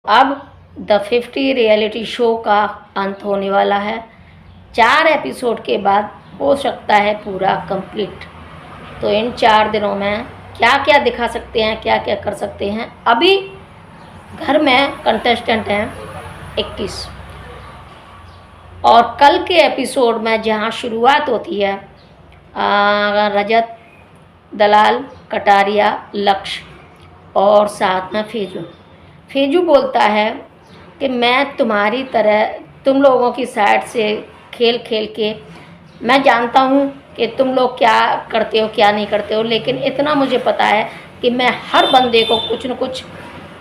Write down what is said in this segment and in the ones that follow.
अब the 50 reality show का अंत होने वाला है। 4 एपिसोड के बाद हो सकता है पूरा कंप्लीट। तो इन 4 दिनों में क्या क्या दिखा सकते हैं, क्या क्या कर सकते हैं। अभी घर में कंटेस्टेंट हैं 21 और कल के एपिसोड में जहां शुरुआत होती है रजत, दलाल, कटारिया, लक्ष्य और साथ में फेजू बोलता है कि मैं तुम्हारी तरह तुम लोगों की साइड से खेल खेल के मैं जानता हूँ कि तुम लोग क्या करते हो क्या नहीं करते हो, लेकिन इतना मुझे पता है कि मैं हर बंदे को कुछ न कुछ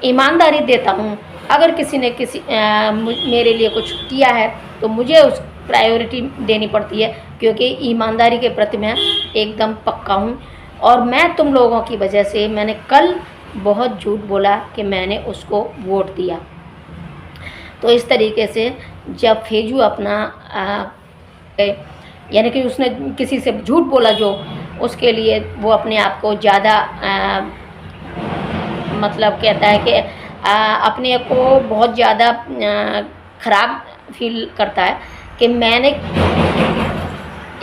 ईमानदारी देता हूँ। अगर किसी ने मेरे लिए कुछ किया है तो मुझे उस प्रायोरिटी देनी पड़ती है, क्योंकि ईमानदारी के प्रति मैं एकदम पक्का हूँ। और मैं तुम लोगों की वजह से मैंने कल बहुत झूठ बोला कि मैंने उसको वोट दिया। तो इस तरीके से जब फेजू अपना यानी कि उसने किसी से झूठ बोला जो उसके लिए वो अपने आप को ज़्यादा मतलब कहता है कि अपने को बहुत ज़्यादा ख़राब फील करता है कि मैंने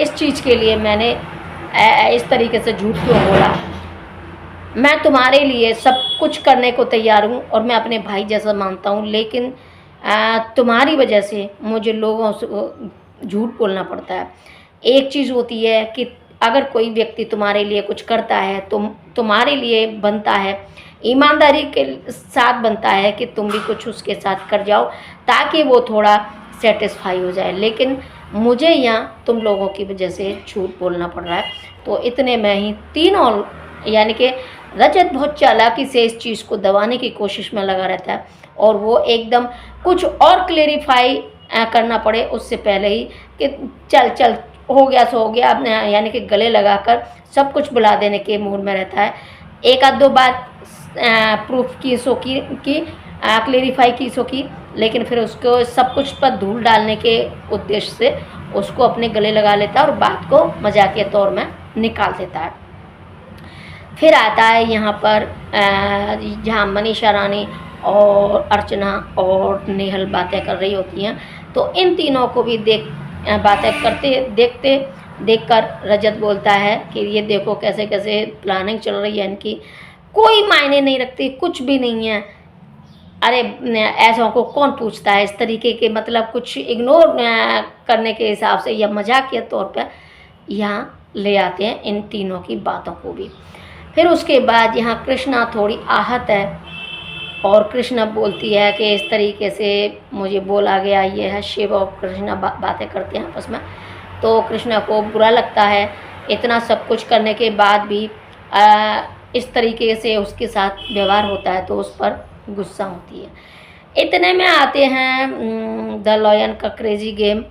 इस चीज़ के लिए मैंने इस तरीके से झूठ क्यों बोला। मैं तुम्हारे लिए सब कुछ करने को तैयार हूँ और मैं अपने भाई जैसा मानता हूँ, लेकिन तुम्हारी वजह से मुझे लोगों से झूठ बोलना पड़ता है। एक चीज़ होती है कि अगर कोई व्यक्ति तुम्हारे लिए कुछ करता है तो तुम्हारे लिए बनता है, ईमानदारी के साथ बनता है कि तुम भी कुछ उसके साथ कर जाओ ताकि वो थोड़ा सेटिस्फाई हो जाए। लेकिन मुझे यहाँ तुम लोगों की वजह से झूठ बोलना पड़ रहा है। तो इतने में ही तीनों यानी कि रजत बहुत चालाकी से इस चीज़ को दबाने की कोशिश में लगा रहता है और वो एकदम कुछ और क्लेरिफाई करना पड़े उससे पहले ही कि चल चल हो गया सो हो गया, अपने यानी कि गले लगाकर सब कुछ बुला देने के मूड में रहता है। एक आध दो बात प्रूफ की सो की क्लेरिफाई की सो की, लेकिन फिर उसको सब कुछ पर धूल डालने के उद्देश्य से उसको अपने गले लगा लेता है और बात को मजाकिया तौर में निकाल देता है। फिर आता है यहाँ पर जहाँ मनीषा रानी और अर्चना और नेहल बातें कर रही होती हैं, तो इन तीनों को भी बातें करते देखकर रजत बोलता है कि ये देखो कैसे कैसे प्लानिंग चल रही है इनकी, कोई मायने नहीं रखती, कुछ भी नहीं है। अरे ऐसों को कौन पूछता है इस तरीके के, मतलब कुछ इग्नोर करने के हिसाब से या मजाक के तौर पर यहाँ ले आते हैं इन तीनों की बातों को भी। फिर उसके बाद यहाँ कृष्णा थोड़ी आहत है और कृष्णा बोलती है कि इस तरीके से मुझे बोला गया। ये है शिव और कृष्णा बातें करते हैं आपस में। तो कृष्णा को बुरा लगता है, इतना सब कुछ करने के बाद भी इस तरीके से उसके साथ व्यवहार होता है तो उस पर गुस्सा होती है। इतने में आते हैं द लॉयन का क्रेजी गेम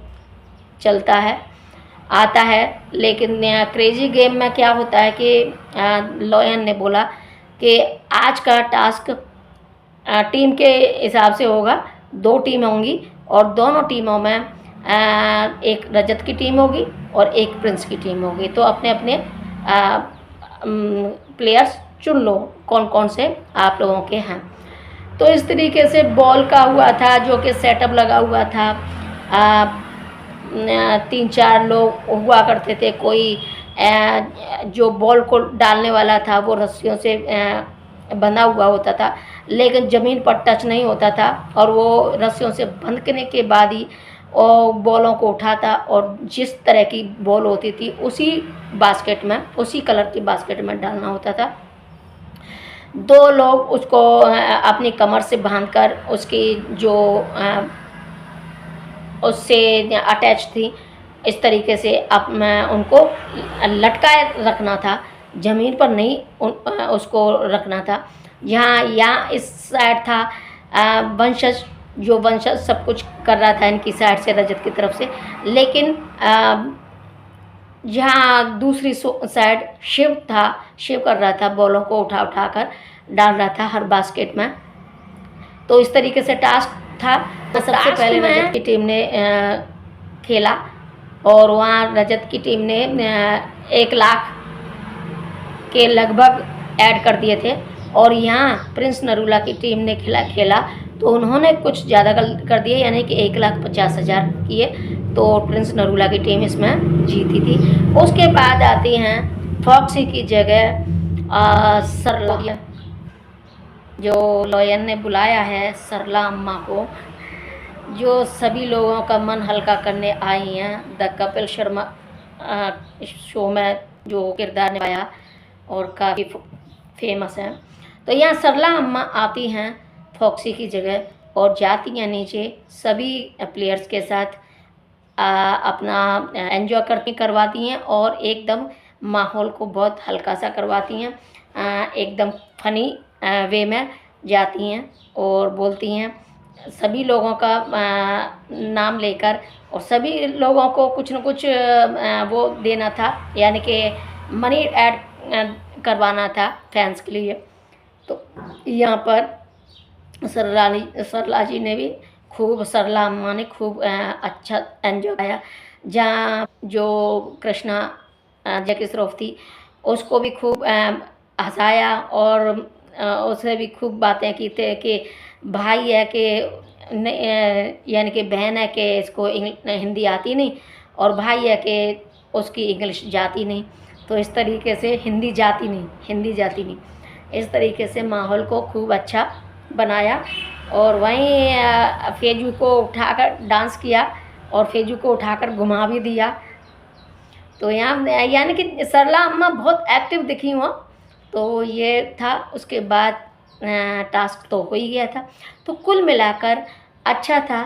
चलता है आता है, लेकिन क्रेजी गेम में क्या होता है कि लॉयन ने बोला कि आज का टास्क टीम के हिसाब से होगा। 2 टीमें होंगी और दोनों टीमों में एक रजत की टीम होगी और एक प्रिंस की टीम होगी। तो अपने अपने प्लेयर्स चुन लो कौन कौन से आप लोगों के हैं। तो इस तरीके से बॉल का हुआ था जो कि सेटअप लगा हुआ था। 3-4 लोग हुआ करते थे, कोई जो बॉल को डालने वाला था वो रस्सियों से बंधा हुआ होता था, लेकिन ज़मीन पर टच नहीं होता था और वो रस्सियों से बंधने के बाद ही बॉलों को उठाता और जिस तरह की बॉल होती थी उसी बास्केट में, उसी कलर की बास्केट में डालना होता था। 2 लोग उसको अपनी कमर से बांधकर उसकी जो उससे अटैच थी इस तरीके से अब उनको लटकाए रखना था, ज़मीन पर नहीं उसको रखना था। यहाँ इस साइड था वंशज, जो वंशज सब कुछ कर रहा था इनकी साइड से रजत की तरफ से, लेकिन जहाँ दूसरी साइड शिव था, शिव कर रहा था, बॉलों को उठा कर डाल रहा था हर बास्केट में। तो इस तरीके से टास्क था। तो सबसे पहले रजत की टीम ने खेला और वहाँ रजत की टीम ने 1 लाख के लगभग ऐड कर दिए थे और यहाँ प्रिंस नरूला की टीम ने खेला तो उन्होंने कुछ ज़्यादा कर दिए, यानी कि 1,50,000 किए, तो प्रिंस नरूला की टीम इसमें जीती थी। उसके बाद आती हैं फॉक्सी की जगह सरला, जो लॉयन ने बुलाया है सरला अम्मा को, जो सभी लोगों का मन हल्का करने आई हैं। द कपिल शर्मा शो में जो किरदार निभाया और काफ़ी फेमस हैं। तो यहाँ सरला अम्मा आती हैं फॉक्सी की जगह और जाती हैं नीचे, सभी प्लेयर्स के साथ अपना एंजॉय करवाती हैं और एकदम माहौल को बहुत हल्का सा करवाती हैं, एकदम फनी वे में जाती हैं और बोलती हैं सभी लोगों का नाम लेकर, और सभी लोगों को कुछ न कुछ वो देना था, यानी कि मनी ऐड करवाना था फैंस के लिए। तो यहाँ पर सरला जी ने भी खूब, सरला अम्मा ने खूब अच्छा एंजॉय किया। जहाँ जो कृष्णा जैकी श्रॉफ थी उसको भी खूब हंसाया और उसे भी खूब बातें की थे कि भाई है कि यानी कि बहन है कि इसको हिंदी आती नहीं, और भाई है कि उसकी इंग्लिश जाती नहीं, तो इस तरीके से हिंदी जाती नहीं, इस तरीके से माहौल को खूब अच्छा बनाया। और वहीं फेजू को उठाकर डांस किया और फेजू को उठाकर घुमा भी दिया। तो यहाँ यानी कि सरला अम्मा बहुत एक्टिव दिखी हुआ। तो ये था। उसके बाद टास्क तो हो ही गया था। तो कुल मिलाकर अच्छा था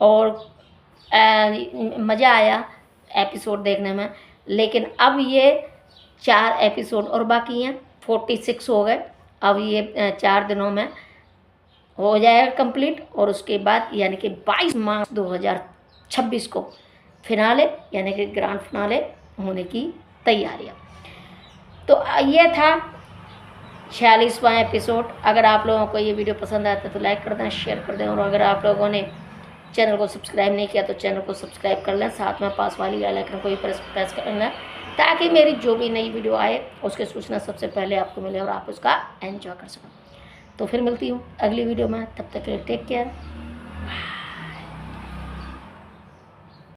और मज़ा आया एपिसोड देखने में। लेकिन अब ये 4 एपिसोड और बाकी हैं, 46 हो गए। अब ये 4 दिनों में हो जाएगा कंप्लीट, और उसके बाद यानी कि 22 मार्च 2026 को फिनाले यानी कि ग्रैंड फिनाले होने की तैयारियां। तो ये था 46वां एपिसोड। अगर आप लोगों को ये वीडियो पसंद आता है तो लाइक कर दें, शेयर कर दें, और अगर आप लोगों ने चैनल को सब्सक्राइब नहीं किया तो चैनल को सब्सक्राइब कर लें, साथ में पास वाली बेल आइकन को भी प्रेस कर लें, ताकि मेरी जो भी नई वीडियो आए उसकी सूचना सबसे पहले आपको मिले और आप उसका एंजॉय कर सकें। तो फिर मिलती हूँ अगली वीडियो में, तब तक के लिए टेक केयर।